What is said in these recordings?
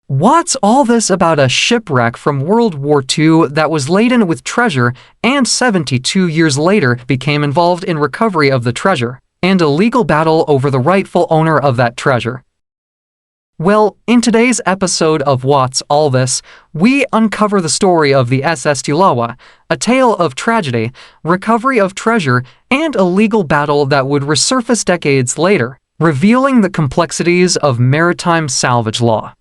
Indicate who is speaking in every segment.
Speaker 1: What's all this about a shipwreck from World War II that was laden with treasure and 72 years later became involved in recovery of the treasure and a legal battle over the rightful owner of that treasure? Well, in today's episode of What's All This, we uncover the story of the SS Tilawa, a tale of tragedy, recovery of treasure, and a legal battle that would resurface decades later, revealing the complexities of maritime salvage law.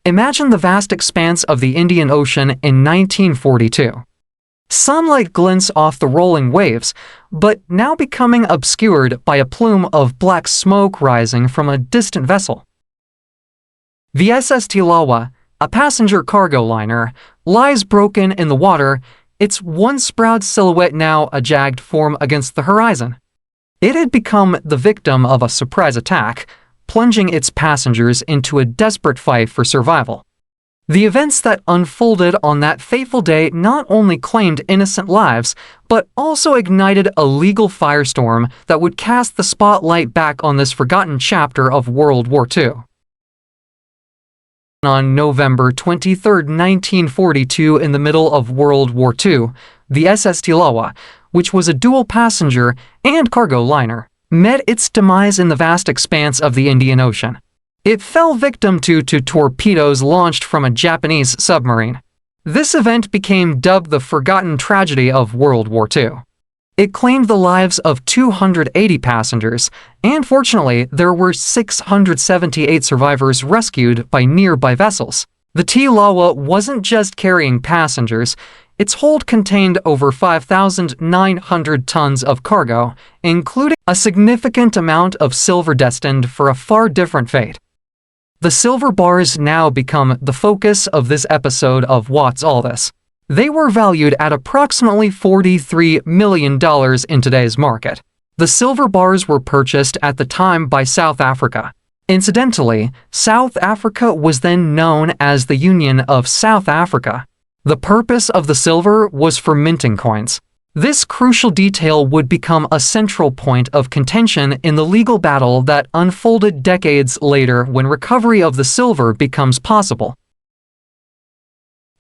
Speaker 1: Imagine the vast expanse of the Indian Ocean in 1942. Sunlight glints off the rolling waves, but now becoming obscured by a plume of black smoke rising from a distant vessel. The SS Tilawa, a passenger cargo liner, lies broken in the water, its once proud silhouette now a jagged form against the horizon. It had become the victim of a surprise attack, plunging its passengers into a desperate fight for survival. The events that unfolded on that fateful day not only claimed innocent lives, but also ignited a legal firestorm that would cast the spotlight back on this forgotten chapter of World War II. On November 23, 1942, in the middle of World War II, the SS Tilawa, which was a dual-passenger and cargo liner, met its demise in the vast expanse of the Indian Ocean. It fell victim to torpedoes launched from a Japanese submarine. This event became dubbed the forgotten tragedy of World War II. It claimed the lives of 280 passengers, and fortunately, there were 678 survivors rescued by nearby vessels. The Tilawa wasn't just carrying passengers. Its hold contained over 5,900 tons of cargo, including a significant amount of silver destined for a far different fate. The silver bars now become the focus of this episode of What's All This. They were valued at approximately $43 million in today's market. The silver bars were purchased at the time by South Africa. Incidentally, South Africa was then known as the Union of South Africa. The purpose of the silver was for minting coins. This crucial detail would become a central point of contention in the legal battle that unfolded decades later when recovery of the silver becomes possible.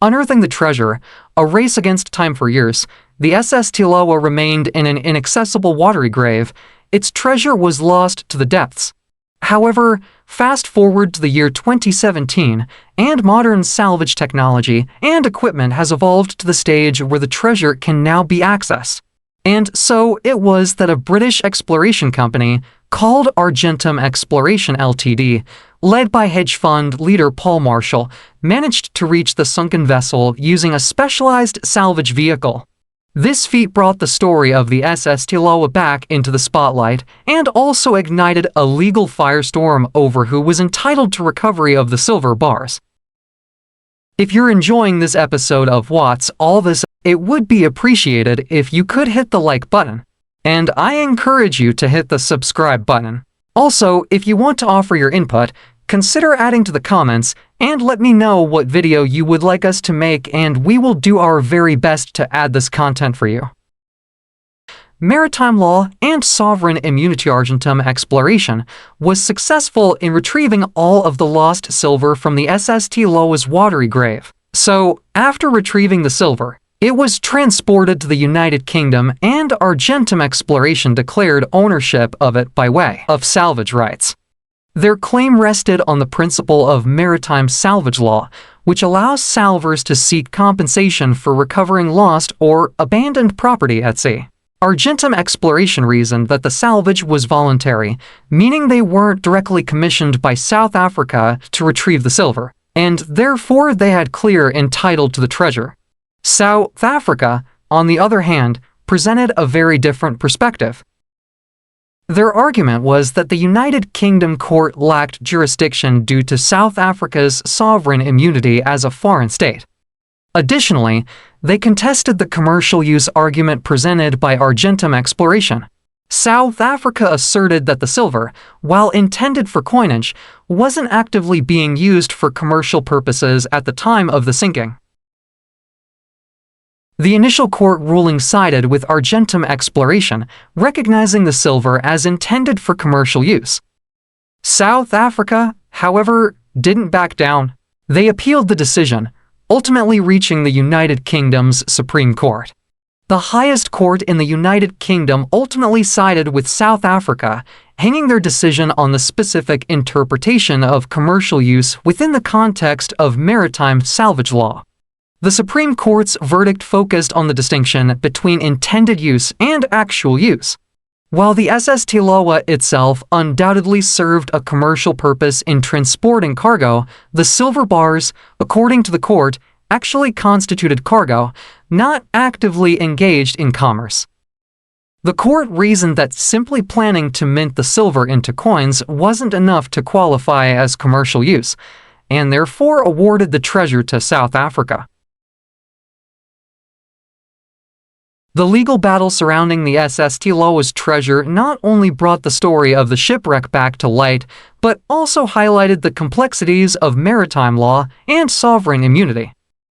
Speaker 1: Unearthing the treasure, a race against time for years, the SS Tilawa remained in an inaccessible watery grave. Its treasure was lost to the depths. However, fast forward to the year 2017, and modern salvage technology and equipment has evolved to the stage where the treasure can now be accessed. And so it was that a British exploration company called Argentum Exploration Ltd., led by hedge fund leader Paul Marshall, managed to reach the sunken vessel using a specialized salvage vehicle. This feat brought the story of the SS Tilawa back into the spotlight and also ignited a legal firestorm over who was entitled to recovery of the silver bars. If you're enjoying this episode of What's All This, it would be appreciated if you could hit the like button. And I encourage you to hit the subscribe button. Also, if you want to offer your input, consider adding to the comments and let me know what video you would like us to make, and we will do our very best to add this content for you. Maritime law and sovereign immunity. Argentum Exploration was successful in retrieving all of the lost silver from the SS Tilawa's watery grave. So, after retrieving the silver, it was transported to the United Kingdom, and Argentum Exploration declared ownership of it by way of salvage rights. Their claim rested on the principle of maritime salvage law, which allows salvors to seek compensation for recovering lost or abandoned property at sea. Argentum Exploration reasoned that the salvage was voluntary, meaning they weren't directly commissioned by South Africa to retrieve the silver, and therefore they had clear title to the treasure. South Africa, on the other hand, presented a very different perspective. Their argument was that the United Kingdom court lacked jurisdiction due to South Africa's sovereign immunity as a foreign state. Additionally, they contested the commercial use argument presented by Argentum Exploration. South Africa asserted that the silver, while intended for coinage, wasn't actively being used for commercial purposes at the time of the sinking. The initial court ruling sided with Argentum Exploration, recognizing the silver as intended for commercial use. South Africa, however, didn't back down. They appealed the decision, ultimately reaching the United Kingdom's Supreme Court. The highest court in the United Kingdom ultimately sided with South Africa, hanging their decision on the specific interpretation of commercial use within the context of maritime salvage law. The Supreme Court's verdict focused on the distinction between intended use and actual use. While the SS Tilawa itself undoubtedly served a commercial purpose in transporting cargo, the silver bars, according to the court, actually constituted cargo, not actively engaged in commerce. The court reasoned that simply planning to mint the silver into coins wasn't enough to qualify as commercial use, and therefore awarded the treasure to South Africa. The legal battle surrounding the SS Tilawa's treasure not only brought the story of the shipwreck back to light, but also highlighted the complexities of maritime law and sovereign immunity.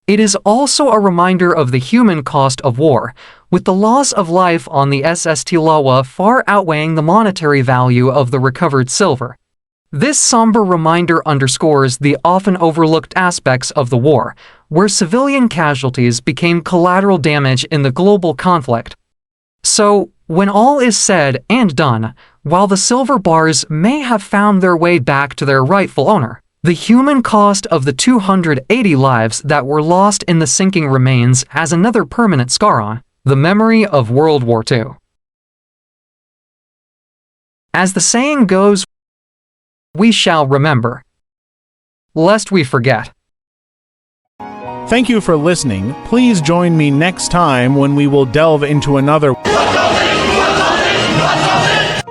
Speaker 1: It is also a reminder of the human cost of war, with the loss of life on the SS Tilawa far outweighing the monetary value of the recovered silver. This somber reminder underscores the often overlooked aspects of the war, where civilian casualties became collateral damage in the global conflict. So, when all is said and done, while the silver bars may have found their way back to their rightful owner, the human cost of the 280 lives that were lost in the sinking remains has another permanent scar on the memory of World War II. As the saying goes, we shall remember, lest we forget.
Speaker 2: Thank you for listening. Please join me next time when we will delve into another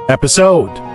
Speaker 2: episode.